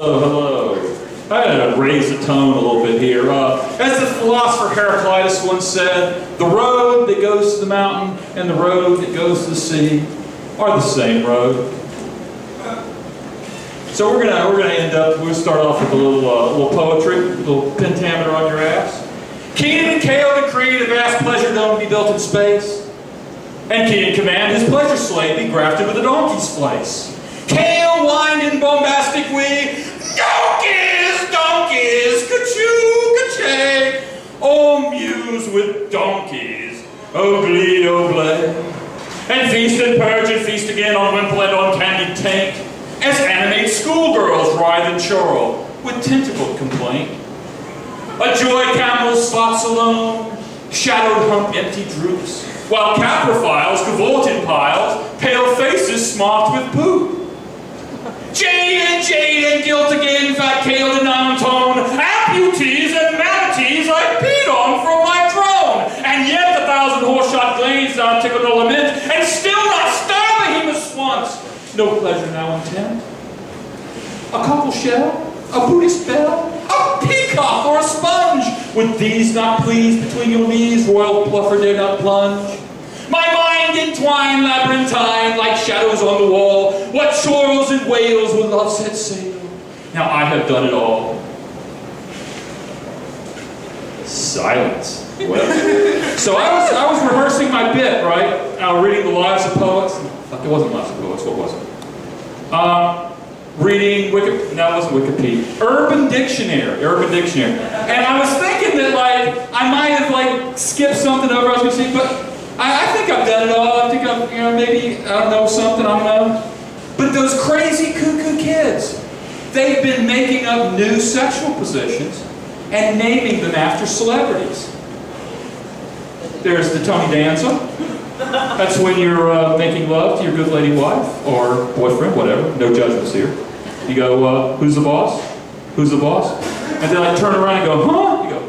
Hello. I'm going to raise the tone a little bit here. As the philosopher Heraclitus once said, the road that goes to the mountain and the road that goes to the sea are the same road. So we're gonna start off with a little poetry, a little pentameter on your ass. Keenan and Kale decreed a vast pleasure dome be built in space, and Keenan command his pleasure slave be grafted with a donkey's place. Kale whined in bombastic wee, donkeys, ka-choo, ka-chay. Oh, muse with donkeys, oh glee, oh blay. And feast and purge and feast again on wimple and on candied taint, as animate schoolgirls writhe and churl with tentacle complaint. A joy camel slots alone, shadowed hump empty droops, while caprophiles cavort in piles, pale faces smocked with poop. Jade and guilt again, fat kale and non-tone, amputees and manatees I peed on from my throne, and yet the 1,000 horse-shot glades not tickle no lament, and still not stir behemoths once. No pleasure now intent. A cockle shell, a Buddhist bell, a peacock or a sponge, with these not pleased between your knees, royal bluffer dare not plunge. My mind entwined labyrinthine like shadows on the wall. What chorals and wails with love set sail. Now I have done it all. Silence. Well, so I was rehearsing my bit, right? Reading the lives of poets. Fuck, it wasn't lives of poets. What was it? Reading Wikipedia. Urban Dictionary. And I was thinking that I might have skipped something over I was going to see, but I think I've done it all. I think I've, maybe, I don't know, something, I don't know. But those crazy cuckoo kids, they've been making up new sexual positions and naming them after celebrities. There's the Tony Danza. That's when you're making love to your good lady wife or boyfriend, whatever. No judgments here. You go, who's the boss? Who's the boss? And then I turn around and go, huh? You go,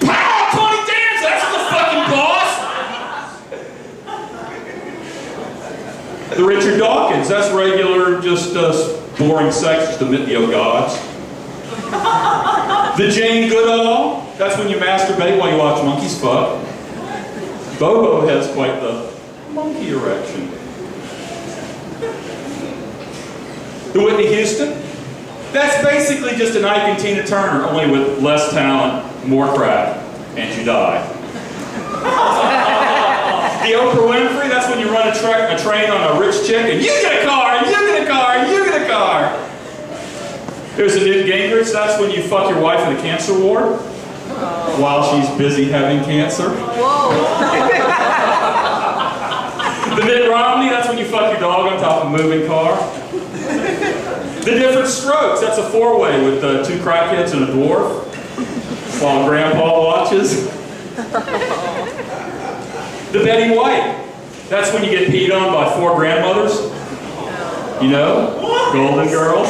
pow! Tony Danza! That's the fucking boss! The Richard Dawkins, that's regular, just boring sex, just to meet the gods. The Jane Goodall, that's when you masturbate while you watch monkeys fuck. Bobo has quite the monkey erection. The Whitney Houston, that's basically just an Ike and Tina Turner, only with less talent, more crack, and you die. The Oprah Winfrey, that's when you run a train on a rich chick, and you get a car, and you get a car, and you get a car. There's the Newt Gingrich, that's when you fuck your wife in the cancer ward while she's busy having cancer. Whoa. The Mitt Romney, that's when you fuck your dog on top of a moving car. The Different Strokes, that's a four-way with two crackheads and a dwarf while Grandpa watches. The Betty White, that's when you get peed on by four grandmothers. You know? Golden Girls.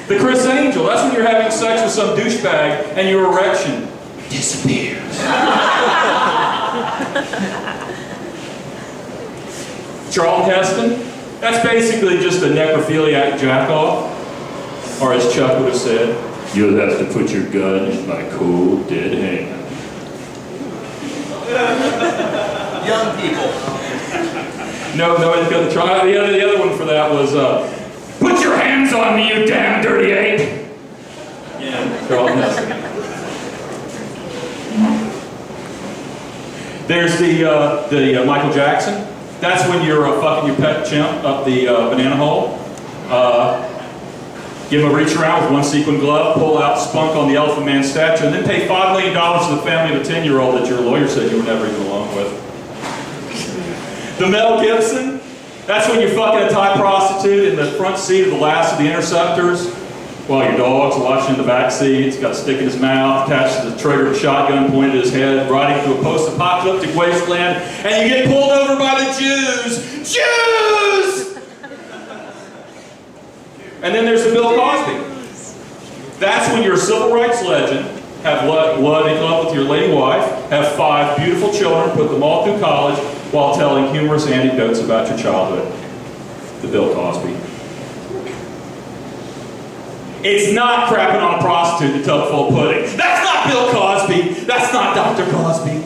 The Chris Angel, that's when you're having sex with some douchebag and your erection disappears. Charlton Heston, that's basically just a necrophiliac jack-off. Or as Chuck would have said, you'll have to put your gun in my cold, dead hand. Young people. No, I got to try. The other one for that was, put your hands on me, you damn dirty ape. Yeah, Charlton Heston. There's the Michael Jackson. That's when you're fucking your pet chimp up the banana hole. Give him a reach around with one sequin glove, pull out spunk on the Elephant Man statue, and then pay $5 million to the family of a 10-year-old that your lawyer said you were never even alone with. The Mel Gibson, that's when you're fucking a Thai prostitute in the front seat of the last of the Interceptors, while your dog's watching in the back seat. He's got a stick in his mouth, attached to the trigger of a shotgun pointed at his head, riding through a post-apocalyptic wasteland, and you get pulled over by the Jews. Jews! And then there's the Bill Cosby. That's when you're a civil rights legend, have blood in love with your lady wife, have 5 beautiful children, put them all through college, while telling humorous anecdotes about your childhood. The Bill Cosby. It's not crapping on a prostitute in a tub full of pudding. That's not Bill Cosby. That's not Dr. Cosby.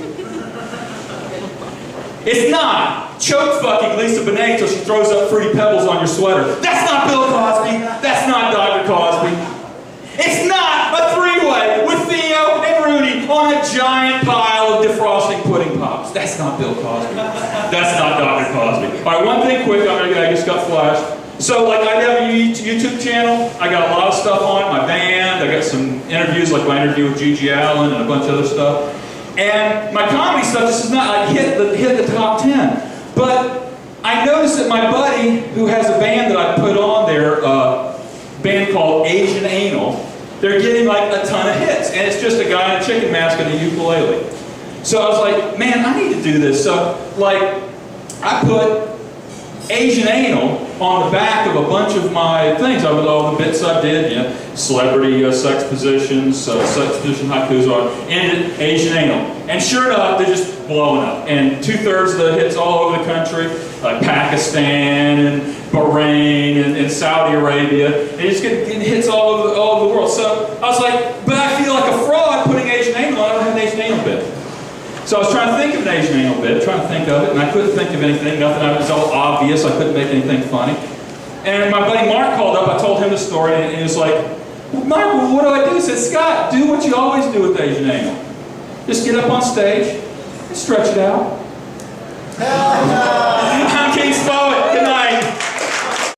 It's not choke fucking Lisa Bonet till she throws up Fruity Pebbles on your sweater. That's not Bill Cosby. That's not Dr. Cosby. It's not a three-way with Theo and Rudy on a giant pile of defrosting pudding pops. That's not Bill Cosby. That's not Dr. Cosby. All right, one thing quick. I just got flashed. So, like, I have a YouTube channel. I got a lot of stuff on it. My band. I got some interviews, like my interview with Gigi Allen and a bunch of other stuff. And my comedy stuff just is not like hit the top 10. But I noticed that my buddy, who has a band that I put on there, a band called Asian Anal, they're getting like a ton of hits. And it's just a guy in a chicken mask and a ukulele. So I was like, man, I need to do this. So, like, I put Asian Anal on the back of a bunch of my things. I would all the bits I did, you know, celebrity sex positions, sex position haikus on, ended Asian Anal. And sure enough, they're just blowing up. And 2/3 of the hits all over the country, like Pakistan and Bahrain and Saudi Arabia. They just get hits all over the world. So I was like, but I feel like a fraud putting Asian Anal on. I don't have an Asian Anal bit. So I was trying to think of an Asian Anal bit, trying to think of it, and I couldn't think of anything. Nothing. It was all obvious. I couldn't make anything funny. And my buddy Mark called up. I told him the story, and he was like, Mark, well, what do I do? He said, Scott, do what you always do with Asian Anal. Just get up on stage and stretch it out.